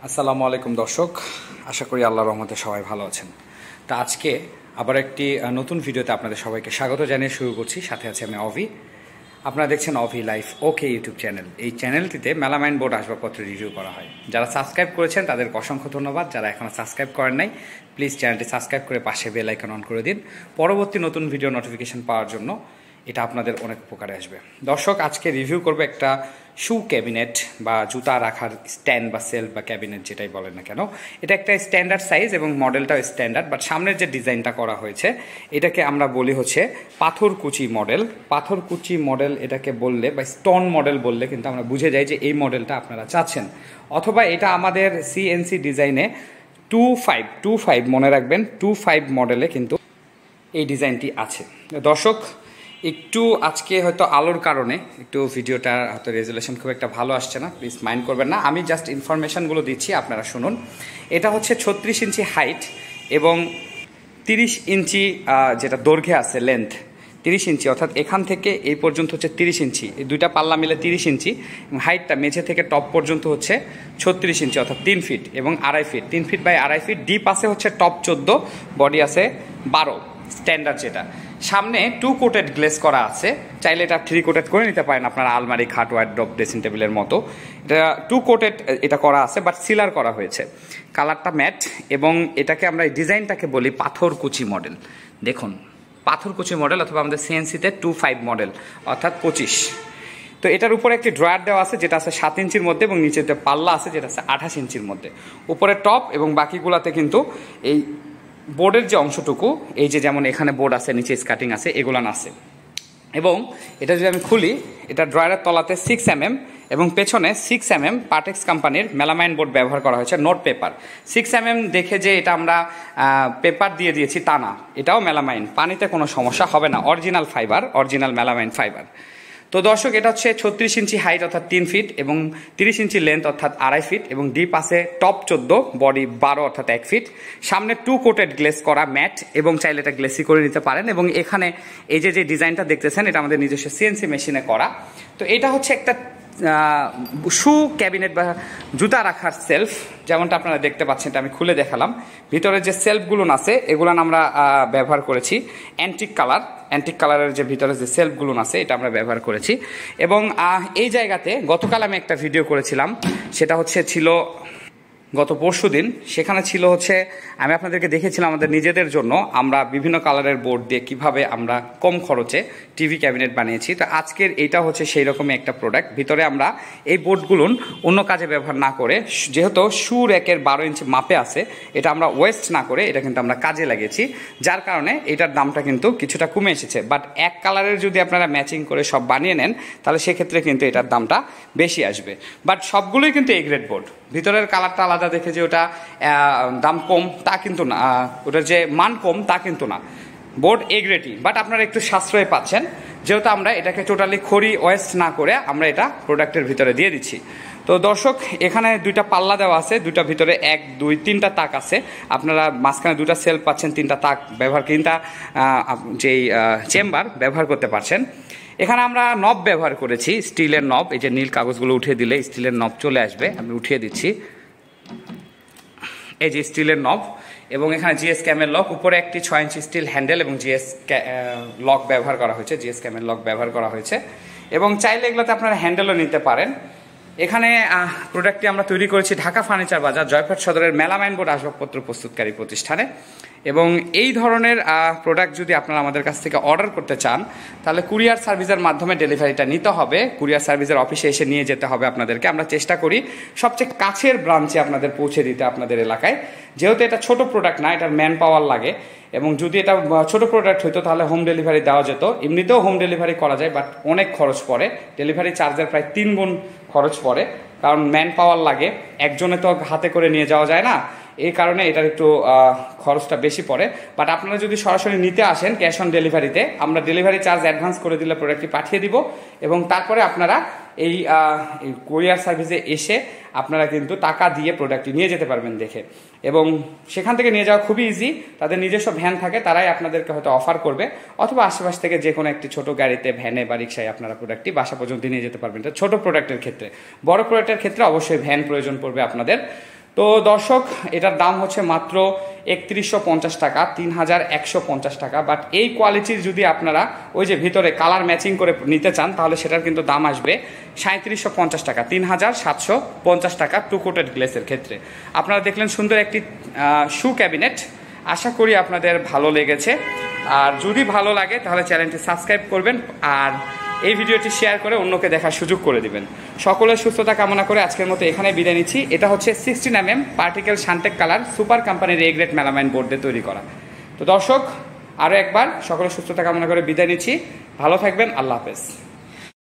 আসসালামু আলাইকুম দর্শক, আশা করি আল্লাহর রহমতে সবাই ভালো আছেন। তো আজকে আবার একটি নতুন ভিডিওতে আপনাদের সবাইকে স্বাগত জানিয়ে শুরু করছি। সাথে আছে আমি অভি। আপনারা দেখছেন অভি লাইফ ওকে ইউটিউব চ্যানেল। এই চ্যানেলটিতে মেলামাইন বোর্ড আসবাবপত্র রিভিউ করা হয়। যারা সাবস্ক্রাইব করেছেন তাদেরকে অসংখ্য ধন্যবাদ। যারা এখনও সাবস্ক্রাইব করেন নাই, প্লিজ চ্যানেলটি সাবস্ক্রাইব করে পাশে বেল আইকন অন করে দিন পরবর্তী নতুন ভিডিও নোটিফিকেশন পাওয়ার জন্য। এটা আপনাদের অনেক উপকারে আসবে। দর্শক, আজকে রিভিউ করবে একটা শু ক্যাবিনেট বা জুতা রাখার স্ট্যান্ড বা সেলফ বা ক্যাবিনেট যেটাই বলেন না কেন। এটা একটা স্ট্যান্ডার্ড সাইজ এবং মডেলটাও স্ট্যান্ডার্ড, বাট সামনের যে ডিজাইনটা করা হয়েছে এটাকে আমরা বলি হচ্ছে পাথরকুচি মডেল। পাথরকুচি মডেল এটাকে বললে বা স্টোন মডেল বললে কিন্তু আমরা বুঝে যাই যে এই মডেলটা আপনারা চাচ্ছেন, অথবা এটা আমাদের সিএনসি ডিজাইনে 25 মনে রাখবেন, 25 মডেলে কিন্তু এই ডিজাইনটি আছে। দর্শক, একটু আজকে হয়তো আলোর কারণে একটু ভিডিওটার হয়তো রেজুলেশন খুব একটা ভালো আসছে না, প্লিজ মাইন্ড করবেন না। আমি জাস্ট ইনফরমেশানগুলো দিচ্ছি, আপনারা শুনুন। এটা হচ্ছে 36 ইঞ্চি হাইট এবং 30 ইঞ্চি যেটা দৈর্ঘ্যে আছে লেন্থ 30 ইঞ্চি, অর্থাৎ এখান থেকে এই পর্যন্ত হচ্ছে 30 ইঞ্চি, এই দুইটা পাল্লা মিলে 30 ইঞ্চি এবং হাইটটা মেঝে থেকে টপ পর্যন্ত হচ্ছে 36 ইঞ্চি, অর্থাৎ 3 ফিট এবং 2.5 feet, 3 feet by 2.5 feet. Deep আছে হচ্ছে টপ 14, বডি আছে 12, স্ট্যান্ডার্ড যেটা। সামনে 2 কোটেড গ্লেস করা আছে, চাইলে এটা 3 কোটেড করে নিতে পারেন আপনারা, আলমারি, খাট, ওয়ার্ডরোব, ড্রেসিং টেবিলের মতো। এটা 2 কোটেড এটা করা আছে, বাট সিলার করা হয়েছে, কালারটা ম্যাট। এবং এটাকে আমরা এই ডিজাইনটাকে বলি পাথরকুচি মডেল। দেখুন, পাথরকুচি মডেল অথবা আমাদের সিএনসিতে 25 মডেল অর্থাৎ 25। তো এটার উপরে একটি ড্রয়ার দেওয়া আছে যেটা আছে 7 ইঞ্চির মধ্যে এবং নিচেতে পাল্লা আছে যেটা আছে 28 ইঞ্চির মধ্যে। উপরে টপ এবং বাকিগুলাতে কিন্তু এই বোর্ডের যে অংশটুকু, এই যে যেমন এখানে বোর্ড আছে, নিচে স্কার্টিং আছে, এগুলান আছে। এবং এটা যদি আমি খুলি, এটা ড্রয়ারের তলাতে 6 mm এবং পেছনে 6 mm পার্টেক্স কোম্পানির মেলামাইন বোর্ড ব্যবহার করা হয়েছে, নোট পেপার। 6 mm দেখে যে এটা আমরা পেপার দিয়ে দিয়েছি তা না, এটাও মেলামাইন, পানিতে কোনো সমস্যা হবে না, original fibre, original melamine fibre. তো দর্শক, এটা হচ্ছে 36 ইঞ্চি হাইট অর্থাৎ 3 ফিট এবং 30 ইঞ্চি লেন্থ অর্থাৎ 2.5 ফিট এবং ডিপ আছে টপ 14, বডি 12 অর্থাৎ 1 ফিট। সামনে 2 কোটেড গ্লেস করা ম্যাট এবং চাইলে এটা গ্লেসি করে নিতে পারেন। এবং এখানে এই যে ডিজাইনটা দেখতেছেন এটা আমাদের নিজস্ব সিএনসি মেশিনে করা। তো এটা হচ্ছে একটা শু ক্যাবিনেট বা জুতা রাখার সেলফ, যেমনটা আপনারা দেখতে পাচ্ছেন। এটা আমি খুলে দেখালাম। ভিতরে যে সেলফগুলো আছে এগুলো আমরা ব্যবহার করেছি অ্যান্টিক কালারের যে ভিতরে যে সেলফগুলো আছে এটা আমরা ব্যবহার করেছি। এবং এই জায়গাতে গতকাল আমি একটা ভিডিও করেছিলাম, সেটা ছিল গত পরশুদিন। সেখানে ছিল হচ্ছে আমি আপনাদেরকে দেখেছিলাম আমাদের নিজেদের জন্য আমরা বিভিন্ন কালারের বোর্ড দিয়ে কিভাবে আমরা কম খরচে টিভি ক্যাবিনেট বানিয়েছি। তো আজকের এইটা হচ্ছে সেই রকমই একটা প্রোডাক্ট। ভিতরে আমরা এই বোর্ডগুলো অন্য কাজে ব্যবহার না করে, যেহেতু শু র্যাকের 12 ইঞ্চি মাপে আছে, এটা আমরা ওয়েস্ট না করে এটা কিন্তু আমরা কাজে লাগিয়েছি, যার কারণে এটার দামটা কিন্তু কিছুটা কমে এসেছে। বাট এক কালারের যদি আপনারা ম্যাচিং করে সব বানিয়ে নেন তাহলে সেক্ষেত্রে কিন্তু এটার দামটা বেশি আসবে। বাট সবগুলোই কিন্তু এ গ্রেড বোর্ড। ভিতরের কালারটা আলাদা দেখে যে ওটা দাম কম তা কিন্তু না, ওটার যে মান কম তা কিন্তু না, বোর্ড এ গ্রেডই। বাট আপনারা একটু সাশ্রয় পাচ্ছেন, যেহেতু আমরা এটাকে টোটালি খড়ি ওয়েস্ট না করে আমরা এটা প্রোডাক্টের ভিতরে দিয়ে দিচ্ছি। তো দর্শক, এখানে 2টা পাল্লা দেওয়া আছে, 2টা ভিতরে 1, 2, 3টা তাক আছে। আপনারা মাঝখানে 2টা সেলফ পাচ্ছেন, 3টা তাক ব্যবহার, 3টা যেই চেম্বার ব্যবহার করতে পারছেন। এখানে আমরা নব ব্যবহার করেছি, স্টিলের নব। এই যে নীল কাগজগুলো উঠিয়ে দিলে স্টিলের নব চলে আসবে, আমি উঠিয়ে দিচ্ছি। এই যে স্টিলের নব এবং এখানে জিএস ক্যামের লক, উপরে একটি 6 ইঞ্চি স্টিল হ্যান্ডেল এবং জিএস লক ব্যবহার করা হয়েছে, জিএস ক্যামের লক ব্যবহার করা হয়েছে। এবং চাইলে এগুলোতে আপনারা হ্যান্ডেলও নিতে পারেন। এখানে প্রোডাক্টটি আমরা তৈরি করেছি ঢাকা ফার্নিচার বাজার, জয়পুরহাট সদরের মেলামাইন বোর্ড আসবাবপত্র প্রস্তুতকারী প্রতিষ্ঠানে। এবং এই ধরনের প্রোডাক্ট যদি আপনারা আমাদের কাছ থেকে অর্ডার করতে চান তাহলে কুরিয়ার সার্ভিসের মাধ্যমে ডেলিভারিটা নিতে হবে, কুরিয়ার সার্ভিসের অফিসে এসে নিয়ে যেতে হবে আপনাদেরকে। আমরা চেষ্টা করি সবচেয়ে কাছের ব্রাঞ্চে আপনাদের পৌঁছে দিতে আপনাদের এলাকায়, যেহেতু এটা ছোট প্রোডাক্ট না, এটার ম্যান পাওয়ার লাগে। এবং যদি এটা ছোট প্রোডাক্ট হতো তাহলে হোম ডেলিভারি দেওয়া যেত, এমনিতেও হোম ডেলিভারি করা যায়, বাট অনেক খরচ পড়ে, ডেলিভারি চার্জের প্রায় 3 গুণ খরচ পড়ে, কারণ ম্যান পাওয়ার লাগে, একজনে তো হাতে করে নিয়ে যাওয়া যায় না, এই কারণে এটার একটু খরচটা বেশি পড়ে। বাট আপনারা যদি সরাসরি নিতে আসেন ক্যাশ অন ডেলিভারিতে, আমরা ডেলিভারি চার্জ অ্যাডভান্স করে দিলে প্রোডাক্টটি পাঠিয়ে দিব এবং তারপরে আপনারা এই কুরিয়ার সার্ভিসে এসে আপনারা কিন্তু টাকা দিয়ে প্রোডাক্টটি নিয়ে যেতে পারবেন দেখে। এবং সেখান থেকে নিয়ে যাওয়া খুবই ইজি, তাদের নিজস্ব ভ্যান থাকে, তারাই আপনাদেরকে হয়তো অফার করবে, অথবা আশেপাশ থেকে যে কোনো একটি ছোট গাড়িতে, ভ্যানে বা রিক্সায় আপনারা প্রোডাক্টটি বাসা পর্যন্ত নিয়ে যেতে পারবেন। এটা ছোট প্রোডাক্টের ক্ষেত্রে। বড় প্রোডাক্টের ক্ষেত্রে অবশ্যই ভ্যান প্রয়োজন পড়বে আপনাদের। তো দর্শক, এটার দাম হচ্ছে মাত্র ৩১50 টাকা, ৩১50 টাকা। বাট এই কোয়ালিটির যদি আপনারা ওই যে ভিতরে কালার ম্যাচিং করে নিতে চান, তাহলে সেটার কিন্তু দাম আসবে ৩৭50 টাকা, ৩৭50 টাকা টু কোটেড গ্লেসের ক্ষেত্রে। আপনারা দেখলেন সুন্দর একটি শু ক্যাবিনেট। আশা করি আপনাদের ভালো লেগেছে। আর যদি ভালো লাগে তাহলে চ্যানেলটি সাবস্ক্রাইব করবেন, আর এই ভিডিওটি শেয়ার করে অন্যকে দেখার সুযোগ করে দিবেন। সকলের সুস্থতা কামনা করে আজকের মতো এখানে বিদায় নিচ্ছি। এটা হচ্ছে 16mm পার্টিকেল শান্টেক কালার সুপার কোম্পানির এ গ্রেড মেলামাইন বোর্ড দিয়ে তৈরি করা। তো দর্শক, আরও একবার সকলের সুস্থতা কামনা করে বিদায় নিচ্ছি। ভালো থাকবেন, আল্লাহ হাফেজ।